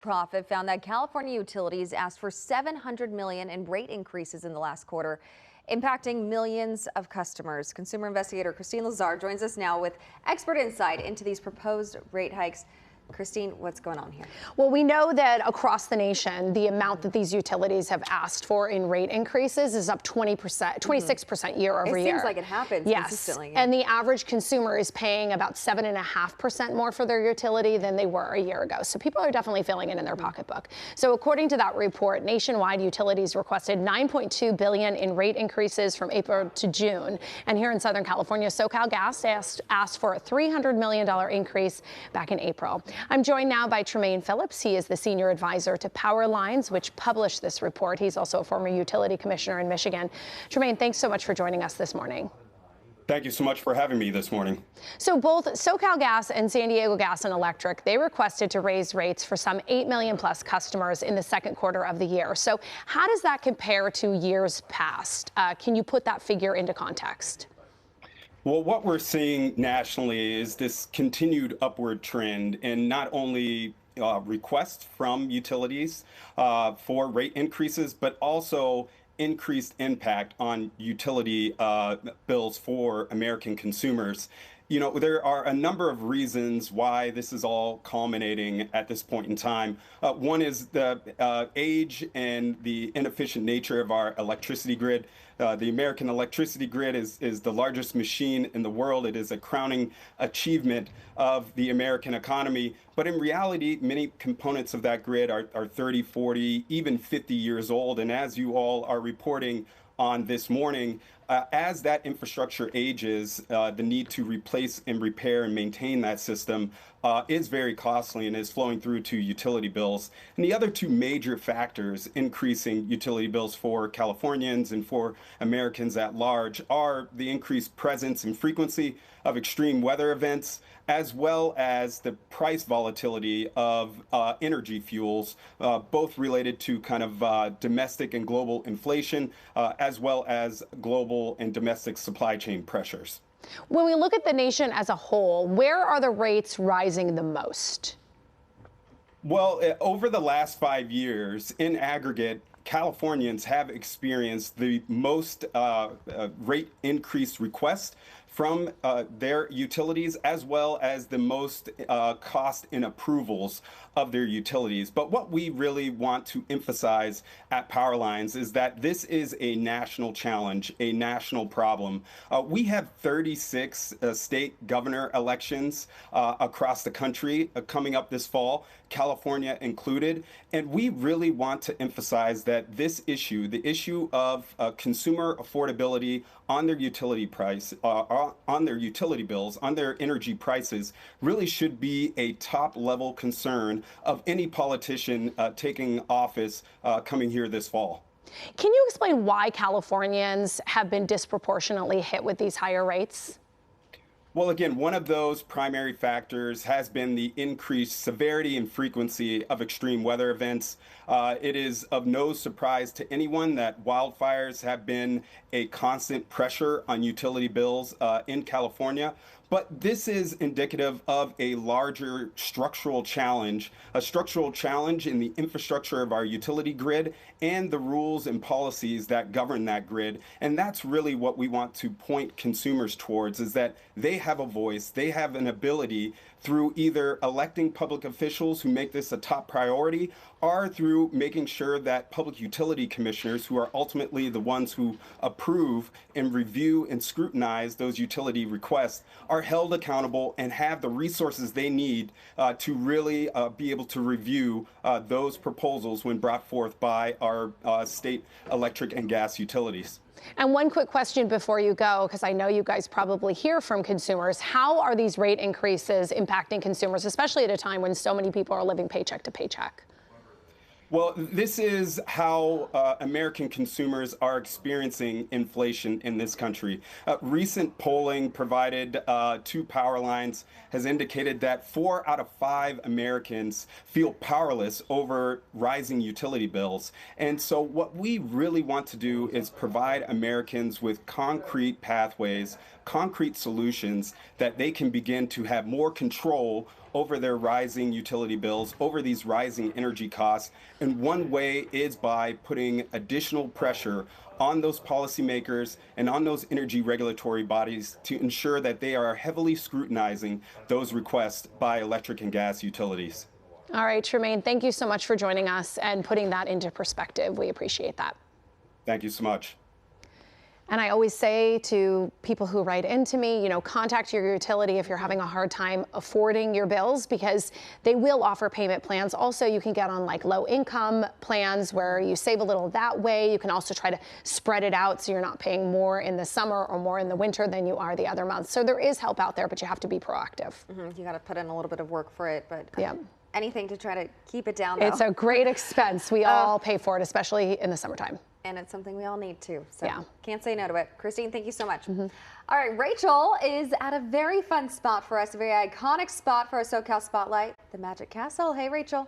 Profit found that California utilities asked for $700 million in rate increases in the last quarter, impacting millions of customers. Consumer investigator Christine Lazar joins us now with expert insight into these proposed rate hikes. Christine, what's going on here? Well, we know that across the nation, the amount that these utilities have asked for in rate increases is up 26% year over year. It seems like it happens consistently. And the average consumer is paying about 7.5% more for their utility than they were a year ago. So people are definitely feeling it in their pocketbook. So according to that report, nationwide utilities requested $9.2 billion in rate increases from April to June. And here in Southern California, SoCalGas asked for a $300 million increase back in April. I'm joined now by Tremaine Phillips. He is the senior advisor to Power Lines, which published this report. He's also a former utility commissioner in Michigan. Tremaine, thanks so much for joining us this morning. Thank you so much for having me this morning. So both SoCalGas and San Diego Gas and Electric, they requested to raise rates for some 8 million plus customers in the second quarter of the year. So how does that compare to years past? Can you put that figure into context? Well, what we're seeing nationally is this continued upward trend in not only requests from utilities for rate increases, but also increased impact on utility bills for American consumers. You know, there are a number of reasons why this is all culminating at this point in time. One is the age and the inefficient nature of our electricity grid. The American electricity grid is the largest machine in the world. It is a crowning achievement of the American economy. But in reality, many components of that grid are 30, 40, even 50 years old. And as you all are reporting on this morning, as that infrastructure ages, the need to replace and repair and maintain that system is very costly and is flowing through to utility bills. And the other two major factors increasing utility bills for Californians and for Americans at large are the increased presence and frequency of extreme weather events, as well as the price volatility of energy fuels, both related to kind of domestic and global inflation, as well as global and domestic supply chain pressures. When we look at the nation as a whole, where are the rates rising the most? Well, over the last 5 years, in aggregate, Californians have experienced the most rate increase requests from their utilities, as well as the most cost in approvals of their utilities. But what we really want to emphasize at Power Lines is that this is a national challenge, a national problem. We have 36 state governor elections across the country coming up this fall, California included. And we really want to emphasize that this issue, the issue of consumer affordability on their utility price, on their utility bills, on their energy prices, really should be a top level concern of any politician taking office coming here this fall. Can you explain why Californians have been disproportionately hit with these higher rates? Well, again, one of those primary factors has been the increased severity and frequency of extreme weather events. It is of no surprise to anyone that wildfires have been a constant pressure on utility bills in California. But this is indicative of a larger structural challenge, a structural challenge in the infrastructure of our utility grid and the rules and policies that govern that grid. And that's really what we want to point consumers towards, is that they have a voice, they have an ability through either electing public officials who make this a top priority, or through making sure that public utility commissioners, who are ultimately the ones who approve and review and scrutinize those utility requests, are held accountable and have the resources they need to really be able to review those proposals when brought forth by our state electric and gas utilities. And one quick question before you go, because I know you guys probably hear from consumers. How are these rate increases impacting consumers, especially at a time when so many people are living paycheck to paycheck? Well, this is how American consumers are experiencing inflation in this country. Recent polling provided to Power Lines has indicated that 4 out of 5 Americans feel powerless over rising utility bills. And so what we really want to do is provide Americans with concrete pathways, concrete solutions that they can begin to have more control over their rising utility bills, over these rising energy costs. And one way is by putting additional pressure on those policymakers and on those energy regulatory bodies to ensure that they are heavily scrutinizing those requests by electric and gas utilities. All right, Tremaine, thank you so much for joining us and putting that into perspective. We appreciate that. Thank you so much. And I always say to people who write into me, contact your utility if you're having a hard time affording your bills, because they will offer payment plans. Also, you can get on like low income plans where you save a little that way. You can also try to spread it out so you're not paying more in the summer or more in the winter than you are the other months. So there is help out there, but you have to be proactive. You got to put in a little bit of work for it, but yeah. Anything to try to keep it down, though. It's a great expense. We all pay for it, especially in the summertime. And it's something we all need to. So yeah. Can't say no to it. Christine, thank you so much. All right, Rachel is at a very fun spot for us, a very iconic spot for a SoCal Spotlight, the Magic Castle. Hey, Rachel.